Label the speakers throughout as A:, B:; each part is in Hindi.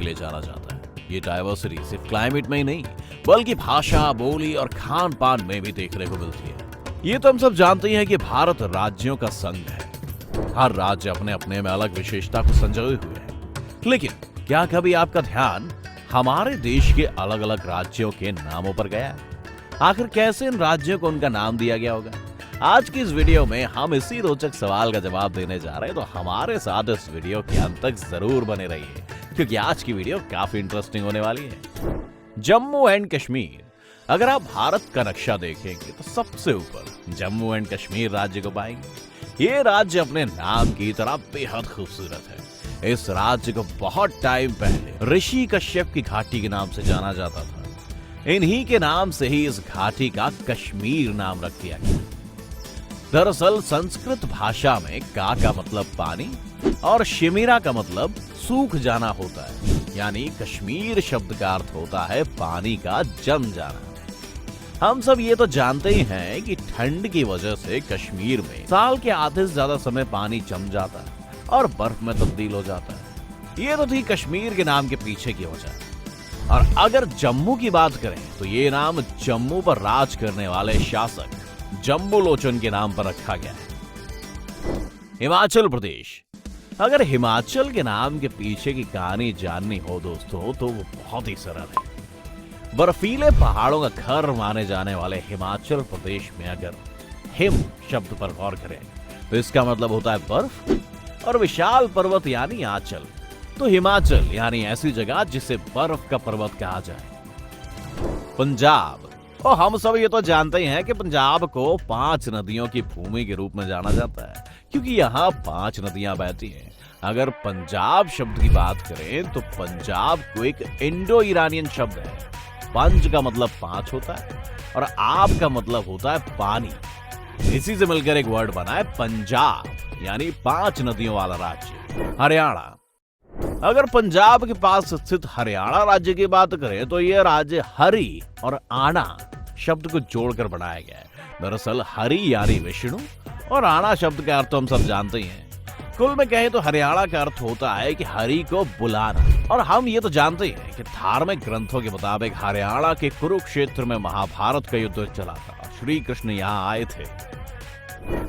A: लिए जाना जाता है। ये डाइवर्सिटी सिर्फ क्लाइमेट में ही नहीं बल्कि भाषा, बोली और खान पान में भी देखने को मिलती है। ये तो हम सब जानते ही हैं कि भारत राज्यों का संघ है। हर राज्य अपने अपने में अलग विशेषता को संजोए हुए है। लेकिन क्या कभी आपका ध्यान हमारे देश के अलग अलग राज्यों के नामों पर गया है? आखिर कैसे इन राज्यों को उनका नाम दिया गया होगा? आज की इस वीडियो में हम इसी रोचक सवाल का जवाब देने जा रहे हैं, तो हमारे साथ इस वीडियो के अंत तक जरूर बने रहिए, क्योंकि आज की वीडियो काफी इंटरेस्टिंग होने वाली है। जम्मू एंड कश्मीर। अगर आप भारत का नक्शा देखेंगे तो सबसे ऊपर जम्मू एंड कश्मीर राज्य को पाएंगे। ये राज्य अपने नाम की तरह बेहद खूबसूरत है। इस राज्य को बहुत टाइम पहले ऋषि कश्यप की घाटी के नाम से जाना जाता था। इन्हीं के नाम से ही इस घाटी का कश्मीर नाम रख दिया गया। दरअसल संस्कृत भाषा में का मतलब पानी और शिमिरा का मतलब सूख जाना होता है, यानी कश्मीर शब्द का अर्थ होता है पानी का जम जाना। हम सब ये तो जानते ही हैं कि ठंड की वजह से कश्मीर में साल के आधे से ज्यादा समय पानी जम जाता है और बर्फ में तब्दील हो जाता है। ये तो थी कश्मीर के नाम के पीछे की वजह। और अगर जम्मू की बात करें तो ये नाम जम्मू पर राज करने वाले शासक जम्बूलोचन के नाम पर रखा गया है। हिमाचल प्रदेश। अगर हिमाचल के नाम के पीछे की कहानी जाननी हो दोस्तों, तो वो बहुत ही सरल है। बर्फीले पहाड़ों का घर माने जाने वाले हिमाचल प्रदेश में अगर हिम शब्द पर गौर करें तो इसका मतलब होता है बर्फ, और विशाल पर्वत यानी आंचल, तो हिमाचल यानी ऐसी जगह जिसे बर्फ का पर्वत कहा जाए। पंजाब। और हम सब ये तो जानते ही हैं कि पंजाब को 5 नदियों की भूमि के रूप में जाना जाता है, क्योंकि यहाँ 5 नदियां बहती हैं। अगर पंजाब शब्द की बात करें तो पंजाब को एक इंडो ईरानियन शब्द है। पंज का मतलब 5 होता है और आप का मतलब होता है पानी। इसी से मिलकर एक वर्ड बना है पंजाब, यानी 5 नदियों वाला राज्य। हरियाणा। अगर पंजाब के पास स्थित हरियाणा राज्य की बात करें तो यह राज्य हरि और आना शब्द को जोड़कर बनाया गया है। दरअसल हरि यानी विष्णु और आना शब्द का अर्थ तो हम सब जानते ही हैं। कुल में कहें तो हरियाणा का अर्थ होता है कि हरि को बुलाना। और हम ये तो जानते ही हैं कि धार्मिक ग्रंथों के मुताबिक हरियाणा के कुरुक्षेत्र में महाभारत का युद्ध चला था। श्री कृष्ण यहाँ आए थे।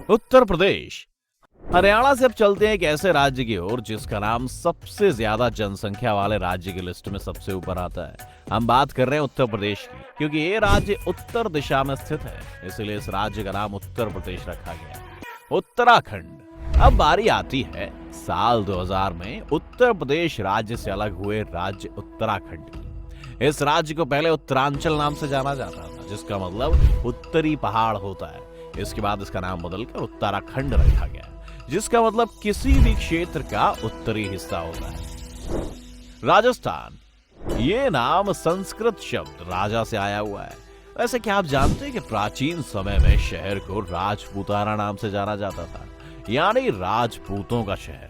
A: उत्तर प्रदेश। हरियाणा से अब चलते हैं एक ऐसे राज्य की ओर जिसका नाम सबसे ज्यादा जनसंख्या वाले राज्य की लिस्ट में सबसे ऊपर आता है। हम बात कर रहे हैं उत्तर प्रदेश की, क्योंकि ये राज्य उत्तर दिशा में स्थित है, इसलिए इस राज्य का नाम उत्तर प्रदेश रखा गया है। उत्तराखंड। अब बारी आती है साल 2000 में उत्तर प्रदेश राज्य से अलग हुए राज्य उत्तराखंड की। इस राज्य को पहले उत्तरांचल नाम से जाना जाता था, जिसका मतलब उत्तरी पहाड़ होता है। इसके बाद इसका नाम बदलकर उत्तराखंड रखा गया, जिसका मतलब किसी भी क्षेत्र का उत्तरी हिस्सा होता है। राजस्थान। ये नाम संस्कृत शब्द राजा से आया हुआ है। वैसे क्या आप जानते हैं कि प्राचीन समय में शहर को राजपूताना नाम से जाना जाता था, यानी राजपूतों का शहर।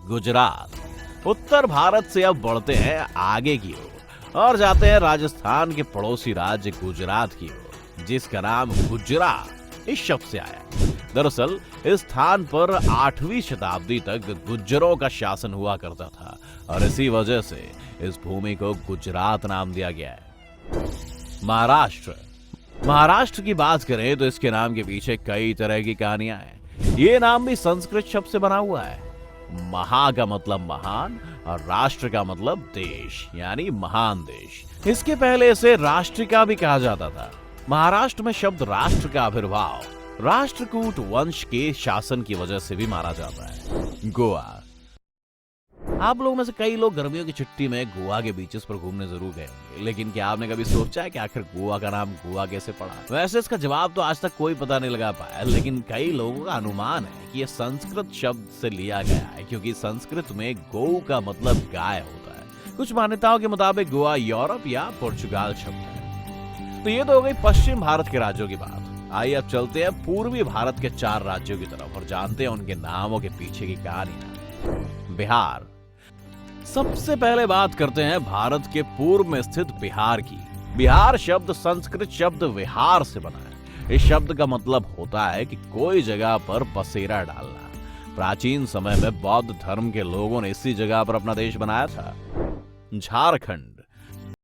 A: गुजरात। उत्तर भारत से अब बढ़ते हैं आगे की ओर और जाते हैं राजस्थान के पड़ोसी राज्य गुजरात की ओर, जिसका नाम गुजरात इस शब्द से आया। दरअसल इस स्थान पर 8वीं शताब्दी तक गुज्जरों का शासन हुआ करता था और इसी वजह से इस भूमि को गुजरात नाम दिया गया है। महाराष्ट्र। महाराष्ट्र की बात करें तो इसके नाम के पीछे कई तरह की कहानियां हैं। ये नाम भी संस्कृत शब्द से बना हुआ है। महा का मतलब महान और राष्ट्र का मतलब देश, यानी महान देश। इसके पहले इसे राष्ट्रिका भी कहा जाता था। महाराष्ट्र में शब्द राष्ट्र का आविर्भाव राष्ट्रकूट वंश के शासन की वजह से भी माना जाता है। गोवा। आप लोगों में से कई लोग गर्मियों की छुट्टी में गोवा के बीचेस पर घूमने जरूर गए होंगे, लेकिन क्या आपने कभी सोचा है कि आखिर गोवा का नाम गोवा कैसे पड़ा? वैसे इसका जवाब तो आज तक कोई पता नहीं लगा पाया, लेकिन कई लोगों का अनुमान है कि यह संस्कृत शब्द से लिया गया है, क्योंकि संस्कृत में गौ का मतलब गाय होता है। कुछ मान्यताओं के मुताबिक गोवा यूरोप या पुर्तगाल शब्द है। तो ये तो हो गई पश्चिम भारत के राज्यों की बात। आइए अब चलते हैं पूर्वी भारत के 4 राज्यों की तरफ और जानते हैं उनके नामों के पीछे की कहानी। बिहार। सबसे पहले बात करते हैं भारत के पूर्व में स्थित बिहार की। बिहार शब्द संस्कृत शब्द विहार से बना है। इस शब्द का मतलब होता है कि कोई जगह पर बसेरा डालना। प्राचीन समय में बौद्ध धर्म के लोगों ने इसी जगह पर अपना देश बनाया था। झारखंड,